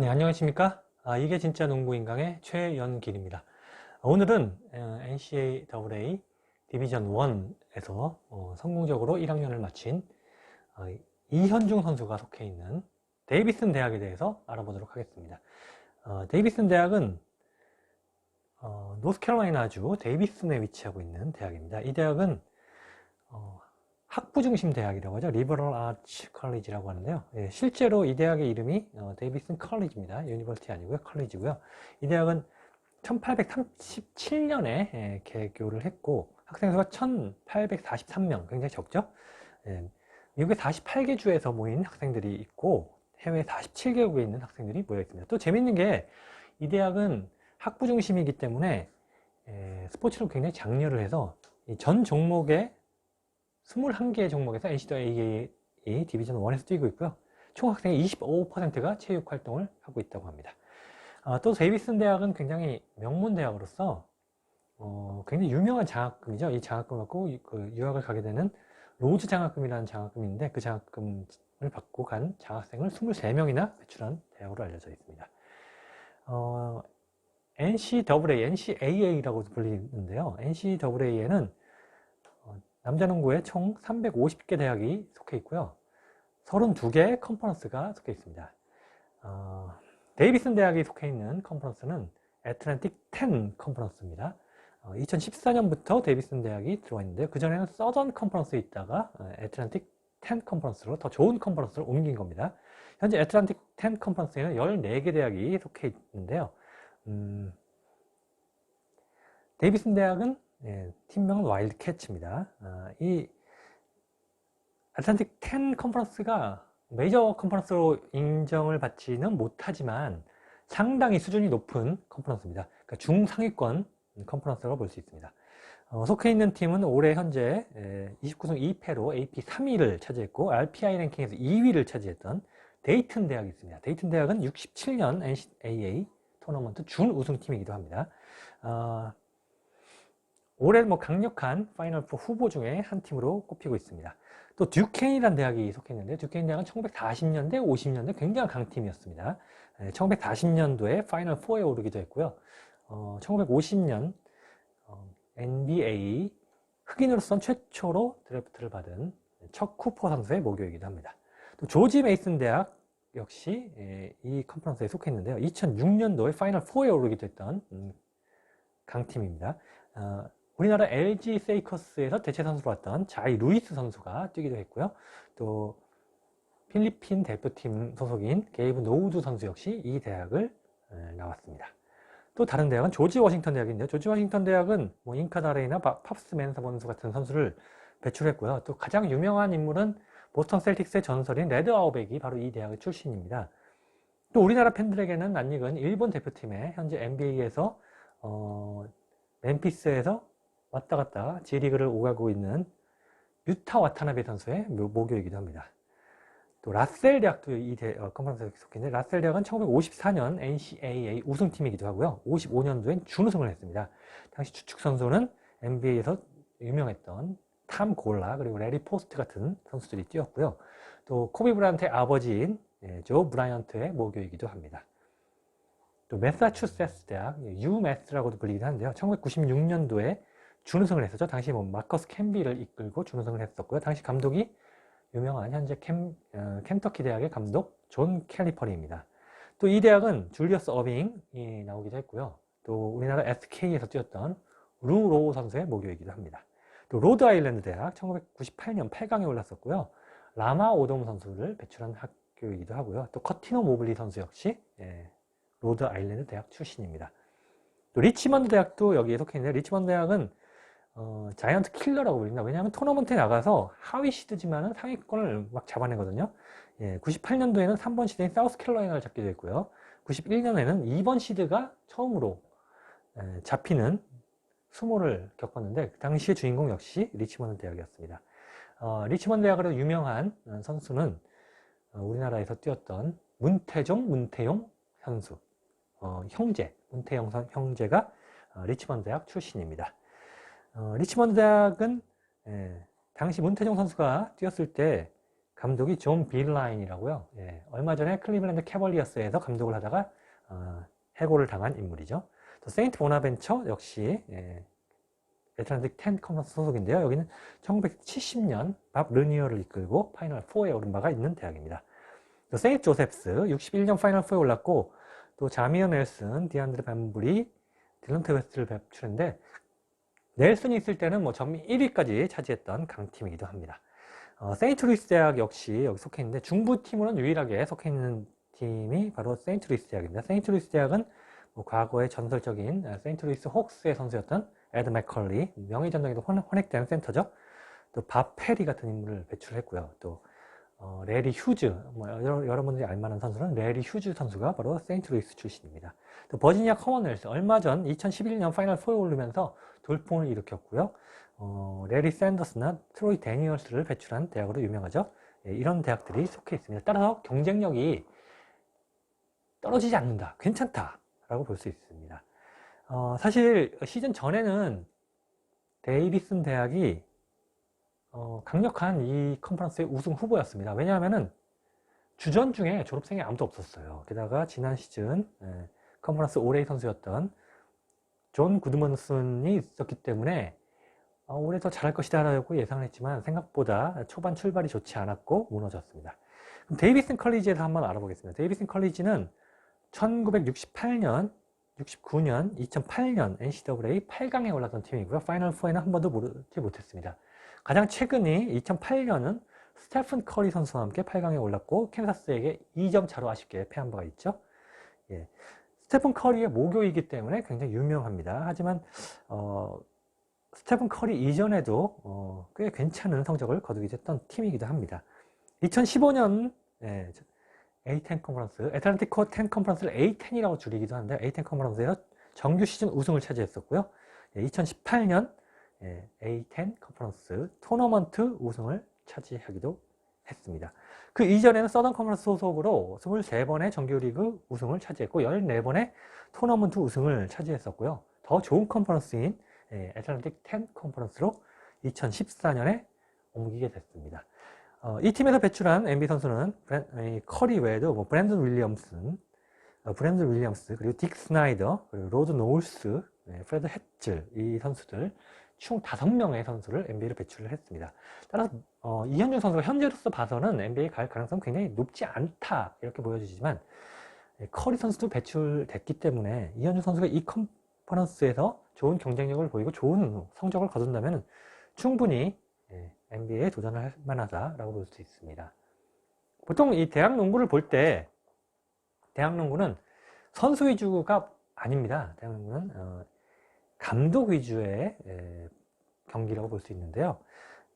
네, 안녕하십니까? 이게 진짜 농구인강의 최연길입니다. 오늘은 NCAA 디비전 1에서 성공적으로 1학년을 마친 어, 이현중 선수가 속해 있는 데이비슨 대학에 대해서 알아보도록 하겠습니다. 데이비슨 대학은 노스캐롤라이나주 데이비슨에 위치하고 있는 대학입니다. 이 대학은 학부 중심 대학이라고 하죠. 리버럴 아츠 컬리지라고 하는데요. 실제로 이 대학의 이름이 데이비슨 컬리지입니다. 유니버시티 아니고요. 컬리지고요. 이 대학은 1837년에 개교를 했고 학생 수가 1843명, 굉장히 적죠. 미국의 48개 주에서 모인 학생들이 있고 해외 47개국에 있는 학생들이 모여 있습니다. 또 재밌는 게 이 대학은 학부 중심이기 때문에 스포츠를 굉장히 장려를 해서 전 종목에 21개의 종목에서 NCAA 디비전 1에서 뛰고 있고요. 총 학생의 25%가 체육 활동을 하고 있다고 합니다. 또 데이비슨 대학은 굉장히 명문 대학으로서 굉장히 유명한 장학금이죠. 이 장학금을 받고 유학을 가게 되는 로즈 장학금이라는 장학금인데 그 장학금을 받고 간 장학생을 23명이나 배출한 대학으로 알려져 있습니다. NCAA라고도 불리는데요. NCAA는 남자농구에 총 350개 대학이 속해 있고요. 32개의 컨퍼런스가 속해 있습니다. 데이비슨 대학이 속해 있는 컨퍼런스는 애틀랜틱 10 컨퍼런스입니다. 2014년부터 데이비슨 대학이 들어와 있는데요. 그전에는 서던 컨퍼런스에 있다가 애틀랜틱 10 컨퍼런스로 더 좋은 컨퍼런스로 옮긴 겁니다. 현재 애틀랜틱 10 컨퍼런스에는 14개 대학이 속해 있는데요. 데이비슨 대학은 팀명은 와일드캣입니다. 이 애틀랜틱 10 컨퍼런스가 메이저 컨퍼런스로 인정을 받지는 못하지만 상당히 수준이 높은 컨퍼런스입니다. 그러니까 중상위권 컨퍼런스라고 볼 수 있습니다. 속해 있는 팀은 올해 현재 29승 2패로 AP 3위를 차지했고 RPI 랭킹에서 2위를 차지했던 데이튼 대학이 있습니다. 데이튼 대학은 67년 NCAA 토너먼트 준우승팀이기도 합니다. 올해 강력한 파이널 4 후보 중에 한 팀으로 꼽히고 있습니다. 또 듀케인이라는 대학이 속해 있는데 듀케인 대학은 1940년대, 50년대 굉장히 강팀이었습니다. 1940년도에 파이널 4에 오르기도 했고요. 1950년 NBA 흑인으로선 최초로 드래프트를 받은 척 쿠퍼 선수의 모교이기도 합니다. 또 조지 메이슨 대학 역시 이 컨퍼런스에 속해 있는데요. 2006년도에 파이널 4에 오르기도 했던 강팀입니다. 우리나라 LG 세이커스에서 대체 선수로 왔던 자이 루이스 선수가 뛰기도 했고요. 또 필리핀 대표팀 소속인 게이브 노우두 선수 역시 이 대학을 나왔습니다. 또 다른 대학은 조지 워싱턴 대학인데요. 조지 워싱턴 대학은 잉카 다레이나 팝스 맨사 선수 같은 선수를 배출했고요. 또 가장 유명한 인물은 보스턴 셀틱스의 전설인 레드 아우백이 바로 이 대학의 출신입니다. 또 우리나라 팬들에게는 낯익은 일본 대표팀의 현재 NBA에서 멤피스에서 왔다 갔다 G리그를 오가고 있는 유타 와타나베 선수의 모교이기도 합니다. 또 라셀 대학도 이 컨퍼런스에 속해 있는데 라셀 대학은 1954년 NCAA 우승팀이기도 하고요. 55년도엔 준우승을 했습니다. 당시 주축 선수는 NBA에서 유명했던 탐 골라 그리고 레리 포스트 같은 선수들이 뛰었고요. 또 코비 브라이언트의 아버지인 조 브라이언트의 모교이기도 합니다. 또 매사추세츠 대학, UMass라고도 불리기도 하는데요. 1996년도에 준우승을 했었죠. 당시 마커스 캠비를 이끌고 준우승을 했었고요. 당시 감독이 유명한 현재 켄터키 대학의 감독 존 캘리퍼리입니다. 또 이 대학은 줄리어스 어빙이 나오기도 했고요. 또 우리나라 SK에서 뛰었던 루 로우 선수의 모교이기도 합니다. 또 로드 아일랜드 대학 1998년 8강에 올랐었고요. 라마 오돔 선수를 배출한 학교이기도 하고요. 또 커티노 모블리 선수 역시 로드 아일랜드 대학 출신입니다. 또 리치먼드 대학도 여기에 속해 있는데 리치먼드 대학은 자이언트 킬러라고 불립니다. 왜냐하면 토너먼트에 나가서 하위 시드지만은 상위권을 막 잡아내거든요. 98년도에는 3번 시드인 사우스캐롤라이나를 잡게 됐고요. 91년에는 2번 시드가 처음으로 잡히는 수모를 겪었는데 그 당시의 주인공 역시 리치먼드 대학이었습니다. 리치먼드 대학으로 유명한 선수는 우리나라에서 뛰었던 문태용 선수, 형제, 문태용 형제가 리치먼드 대학 출신입니다. 리치먼드 대학은 당시 문태종 선수가 뛰었을 때 감독이 존 빌라인이라고요. 예, 얼마 전에 클리블랜드 캐벌리어스에서 감독을 하다가 해고를 당한 인물이죠. 또 세인트 보나벤처 역시 애틀랜틱 10 컨퍼런스 소속인데요. 여기는 1970년 밥 르니어를 이끌고 파이널 4에 오른 바가 있는 대학입니다. 또 세인트 조셉스 61년 파이널 4에 올랐고, 또 자미어 넬슨, 디안드레 벤브리, 딜런트 웨스트를 배출했는데, 넬슨이 있을 때는 뭐 전미 1위까지 차지했던 강팀이기도 합니다. 세인트 루이스 대학 역시 여기 속해 있는데, 중부팀으로는 유일하게 속해 있는 팀이 바로 세인트 루이스 대학입니다. 세인트 루이스 대학은 뭐 과거의 전설적인 세인트 루이스 호크스의 선수였던 에드 맥컬리, 명예전당에도 혼액된 센터죠. 또 밥 페리 같은 인물을 배출했고요. 또 레리 휴즈, 뭐 여러분들이 알만한 선수는 레리 휴즈 선수가 바로 세인트 루이스 출신입니다. 또 버지니아 커먼웰스, 얼마 전 2011년 파이널 4에 오르면서 돌풍을 일으켰고요. 레리 샌더스나 트로이 데니얼스를 배출한 대학으로 유명하죠. 예, 이런 대학들이 속해 있습니다. 따라서 경쟁력이 떨어지지 않는다, 괜찮다라고 볼 수 있습니다. 사실 시즌 전에는 데이비슨 대학이 강력한 이 컨퍼런스의 우승 후보였습니다. 왜냐하면은 주전 중에 졸업생이 아무도 없었어요. 게다가 지난 시즌 컨퍼런스 올해의 선수였던 존 구드먼슨이 있었기 때문에 올해 더 잘할 것이다 라고 예상을 했지만 생각보다 초반 출발이 좋지 않았고 무너졌습니다. 그럼 데이비슨 컬리지에서 한번 알아보겠습니다. 데이비슨 컬리지는 1968년, 69년, 2008년 NCAA 8강에 올랐던 팀이고요. 파이널 4에는 한 번도 오르지 못했습니다. 가장 최근이 2008년은 스테픈 커리 선수와 함께 8강에 올랐고 캔사스에게 2점 차로 아쉽게 패한 바가 있죠. 예. 스테픈 커리의 모교이기 때문에 굉장히 유명합니다. 하지만 스테픈 커리 이전에도 꽤 괜찮은 성적을 거두게 됐던 팀이기도 합니다. 2015년 A10 컨퍼런스, 애틀랜틱 코어 10 컨퍼런스를 A10이라고 줄이기도 하는데 A10 컨퍼런스에서 정규 시즌 우승을 차지했었고요. 2018년 A10 컨퍼런스 토너먼트 우승을 차지하기도 했습니다. 그 이전에는 서던 컨퍼런스 소속으로 23번의 정규리그 우승을 차지했고 14번의 토너먼트 우승을 차지했었고요. 더 좋은 컨퍼런스인 애틀랜틱 10 컨퍼런스로 2014년에 옮기게 됐습니다. 이 팀에서 배출한 NBA 선수는 커리 외에도 뭐 브랜든 윌리엄스, 그리고 딕 스나이더, 그리고 로드 노울스, 프레드 햇즐, 이 선수들 총 5명의 선수를 NBA로 배출을 했습니다. 따라서 이현준 선수가 현재로서 봐서는 NBA 갈 가능성은 굉장히 높지 않다 이렇게 보여지지만, 커리 선수도 배출됐기 때문에 이현준 선수가 이 컨퍼런스에서 좋은 경쟁력을 보이고 좋은 성적을 거둔다면 충분히 NBA에 도전을 할 만하다라고 볼 수 있습니다. 보통 이 대학 농구를 볼 때 대학 농구는 선수 위주가 아닙니다. 대학 농구는 감독 위주의 경기라고 볼 수 있는데요.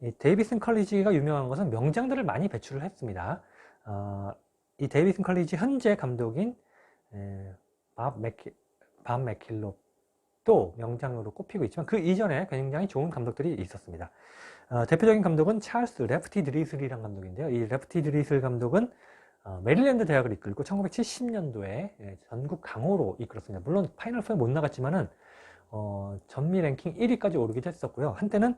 이 데이비슨 컬리지가 유명한 것은 명장들을 많이 배출을 했습니다. 이 데이비슨 컬리지 현재 감독인 밥 맥킬롭도 명장으로 꼽히고 있지만 그 이전에 굉장히 좋은 감독들이 있었습니다. 대표적인 감독은 찰스 레프티 드리슬이라는 감독인데요. 이 레프티 드리슬 감독은 메릴랜드 대학을 이끌고 1970년도에 전국 강호로 이끌었습니다. 물론 파이널 4에 못 나갔지만은 전미 랭킹 1위까지 오르기도 했었고요. 한때는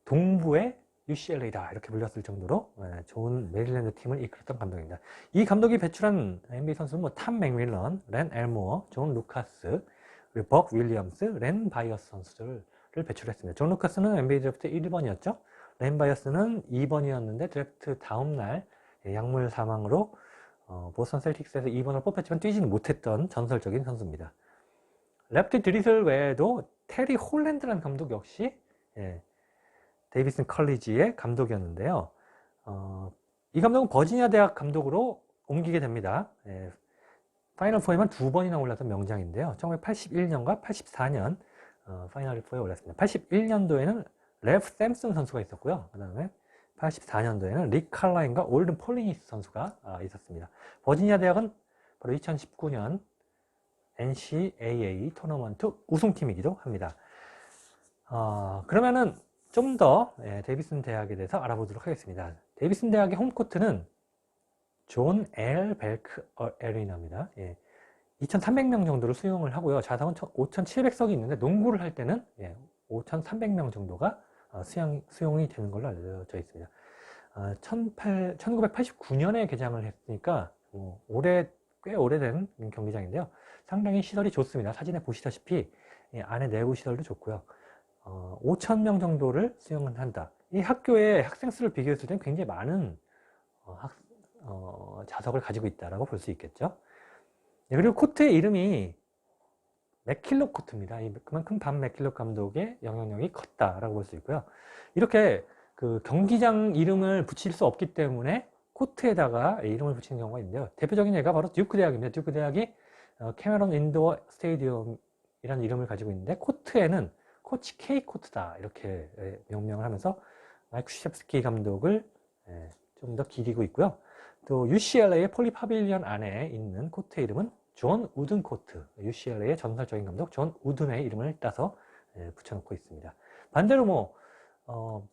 동부의 UCLA다 이렇게 불렸을 정도로 좋은 메릴랜드 팀을 이끌었던 감독입니다. 이 감독이 배출한 NBA 선수는 뭐 탐 맥밀런, 렌 엘모어, 존 루카스, 그리고 벅 윌리엄스, 렌 바이어스 선수들을 배출했습니다. 존 루카스는 NBA 드래프트 1번이었죠. 렌 바이어스는 2번이었는데 드래프트 다음 날 약물 사망으로 보스턴 셀틱스에서 2번을 뽑혔지만 뛰지는 못했던 전설적인 선수입니다. 레프티 드리슬 외에도 테리 홀랜드라는 감독 역시 데이비슨 컬리지의 감독이었는데요. 이 감독은 버지니아 대학 감독으로 옮기게 됩니다. 파이널 4에만 2번이나 올랐던 명장인데요. 1981년과 84년 파이널 4에 올랐습니다. 81년도에는 레프 샘슨 선수가 있었고요. 그 다음에 84년도에는 릭 칼라인과 올든 폴리니스 선수가 있었습니다. 버지니아 대학은 바로 2019년 NCAA 토너먼트 우승팀이기도 합니다. 그러면은 좀 더 데이비슨 대학에 대해서 알아보도록 하겠습니다. 데이비슨 대학의 홈코트는 존 L 벨크 에리나입니다. 2,300명 정도를 수용을 하고요. 좌석은 5,700석이 있는데 농구를 할 때는 5,300명 정도가 수용이 되는 걸로 알려져 있습니다. 1989년에 개장을 했으니까 꽤 오래된 경기장인데요. 상당히 시설이 좋습니다. 사진에 보시다시피 안에 내부 시설도 좋고요. 5,000명 정도를 수용을 한다. 이 학교의 학생 수를 비교했을 때는 굉장히 많은 좌석을 가지고 있다라고 볼 수 있겠죠. 네, 그리고 코트의 이름이 맥킬록 코트입니다. 그만큼 반 맥킬록 감독의 영향력이 컸다라고 볼 수 있고요. 이렇게 그 경기장 이름을 붙일 수 없기 때문에 코트에다가 이름을 붙이는 경우가 있는데요. 대표적인 예가 바로 듀크 대학입니다. 듀크 대학이 캐메론 인도어 스테디움이라는 이름을 가지고 있는데 코트에는 코치 K 코트다 이렇게 명명을 하면서 마이크 슈셉스키 감독을 좀 더 기리고 있고요. 또 UCLA의 폴리 파빌리언 안에 있는 코트의 이름은 존 우든 코트, UCLA의 전설적인 감독 존 우든의 이름을 따서 붙여놓고 있습니다. 반대로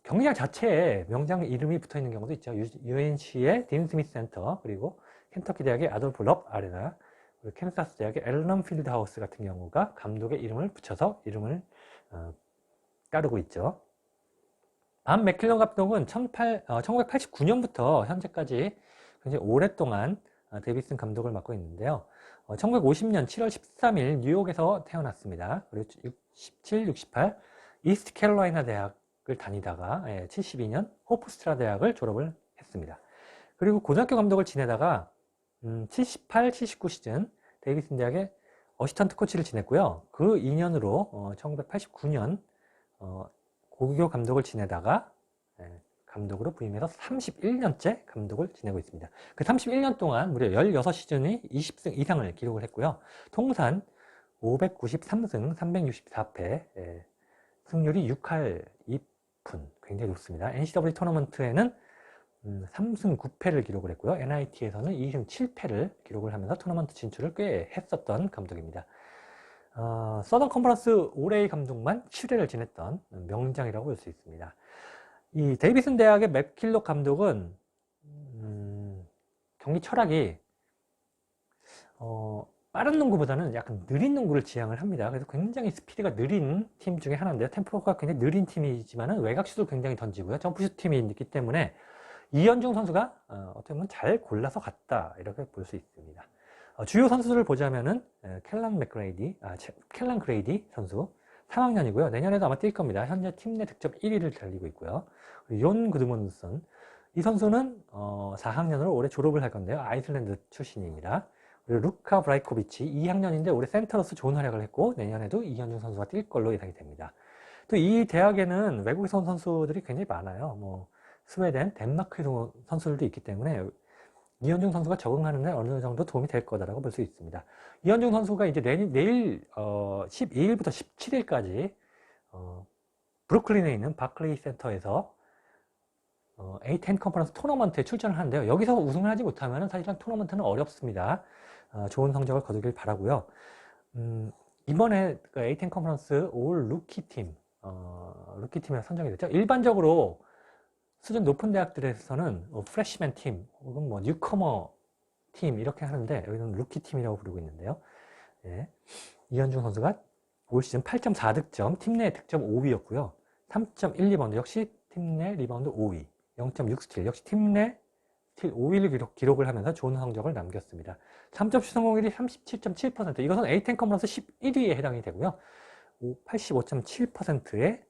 경기장 자체에 명장 이름이 붙어 있는 경우도 있죠. UNC의 딘 스미스 센터, 그리고 켄터키 대학의 아돌프 럽 아레나, 그리고 캔사스 대학의 앨런 필드 하우스 같은 경우가 감독의 이름을 붙여서 이름을 따르고 있죠. 반 맥킬런 감독은 1989년부터 현재까지 굉장히 오랫동안 데이비슨 감독을 맡고 있는데요. 1950년 7월 13일 뉴욕에서 태어났습니다. 그리고 67, 68 이스트 캐롤라이나 대학을 다니다가 72년 호프스트라 대학을 졸업을 했습니다. 그리고 고등학교 감독을 지내다가 78, 79 시즌 데이비슨 대학의 어시스턴트 코치를 지냈고요. 그 2년으로 1989년 고교 감독을 지내다가 감독으로 부임해서 31년째 감독을 지내고 있습니다. 그 31년 동안 무려 16시즌의 20승 이상을 기록을 했고요. 통산 593승 364패, 승률이 6할 2푼, 굉장히 좋습니다. NCAA 토너먼트에는 3승 9패를 기록을 했고요. NIT에서는 2승 7패를 기록을 하면서 토너먼트 진출을 꽤 했었던 감독입니다. 서던 컨퍼런스 올해의 감독만 7회를 지냈던 명장이라고 볼 수 있습니다. 이 데이비슨 대학의 맥킬록 감독은 경기 철학이 빠른 농구보다는 약간 느린 농구를 지향을 합니다. 그래서 굉장히 스피드가 느린 팀 중에 하나인데요. 템포가 굉장히 느린 팀이지만 외곽슛을 굉장히 던지고요. 점프슛 팀이 있기 때문에 이현중 선수가 어떻게 보면 잘 골라서 갔다 이렇게 볼 수 있습니다. 주요 선수들을 보자면은 켈란 그레이디 선수 3학년이고요. 내년에도 아마 뛸 겁니다. 현재 팀 내 득점 1위를 달리고 있고요. 존 구드먼슨, 이 선수는 4학년으로 올해 졸업을 할 건데요. 아이슬란드 출신입니다. 그리고 루카 브라이코비치 2학년인데 올해 센터로서 좋은 활약을 했고 내년에도 이현중 선수가 뛸 걸로 예상이 됩니다. 또 이 대학에는 외국에서 온 선수들이 굉장히 많아요. 스웨덴, 덴마크에서 온 선수들도 있기 때문에 이현중 선수가 적응하는 데 어느 정도 도움이 될 거다라고 볼 수 있습니다. 이현중 선수가 이제 내일 12일부터 17일까지 브루클린에 있는 바클레이 센터에서 A10 컨퍼런스 토너먼트에 출전을 하는데요. 여기서 우승을 하지 못하면 사실상 토너먼트는 어렵습니다. 좋은 성적을 거두길 바라고요. 이번에 A10 컨퍼런스 올 루키팀에 선정이 됐죠. 일반적으로 수준 높은 대학들에서는 프레시맨 팀 혹은 뉴커머 팀 이렇게 하는데 여기는 루키 팀이라고 부르고 있는데요. 이현중 선수가 올 시즌 8.4득점, 팀 내 득점 5위였고요. 3.1리바운드 역시 팀 내 리바운드 5위, 0.6 스틸 역시 팀 내 스틸 5위를 기록을 하면서 좋은 성적을 남겼습니다. 3점 슛 성공률이 37.7%, 이것은 A10 컨퍼런스 11위에 해당이 되고요. 85.7%의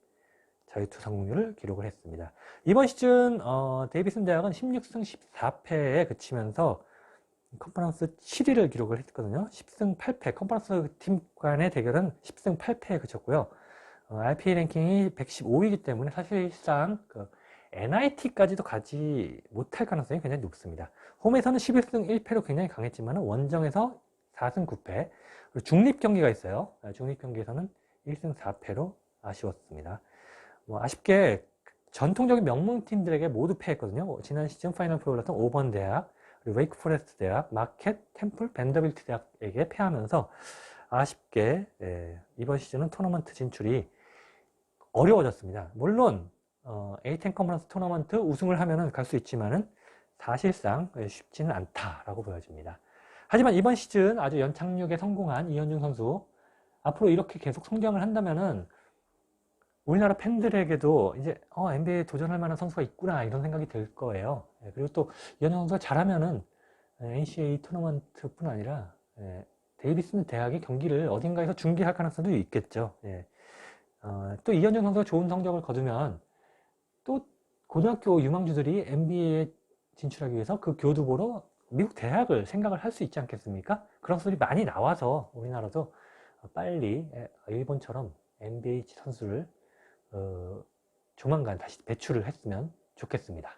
자유투 성공률을 기록을 했습니다. 이번 시즌 데이비슨 대학은 16승 14패에 그치면서 컨퍼런스 7위를 기록을 했거든요. 10승 8패, 컨퍼런스 팀 간의 대결은 10승 8패에 그쳤고요. RPA 랭킹이 115위이기 때문에 사실상 NIT까지도 가지 못할 가능성이 굉장히 높습니다. 홈에서는 11승 1패로 굉장히 강했지만 원정에서 4승 9패, 그리고 중립 경기가 있어요. 중립 경기에서는 1승 4패로 아쉬웠습니다. 아쉽게 전통적인 명문팀들에게 모두 패했거든요. 지난 시즌 파이널 포에 올랐던 오번 대학, 그리고 웨이크 포레스트 대학, 마켓, 템플, 밴더빌트 대학에게 패하면서 아쉽게 이번 시즌은 토너먼트 진출이 어려워졌습니다. 물론 A10 컨퍼런스 토너먼트 우승을 하면 갈 수 있지만은 사실상 쉽지는 않다라고 보여집니다. 하지만 이번 시즌 아주 연착륙에 성공한 이현중 선수, 앞으로 이렇게 계속 성장을 한다면은 우리나라 팬들에게도 이제 NBA에 도전할 만한 선수가 있구나 이런 생각이 들 거예요. 그리고 또 이현영 선수가 잘하면은 NCAA 토너먼트뿐 아니라 데이비슨 대학의 경기를 어딘가에서 중계할 가능성도 있겠죠. 또 이현영 선수가 좋은 성적을 거두면 또 고등학교 유망주들이 NBA에 진출하기 위해서 그 교두보로 미국 대학을 생각을 할 수 있지 않겠습니까? 그런 소리 많이 나와서 우리나라도 빨리 일본처럼 NBA 선수를 조만간 다시 배출을 했으면 좋겠습니다.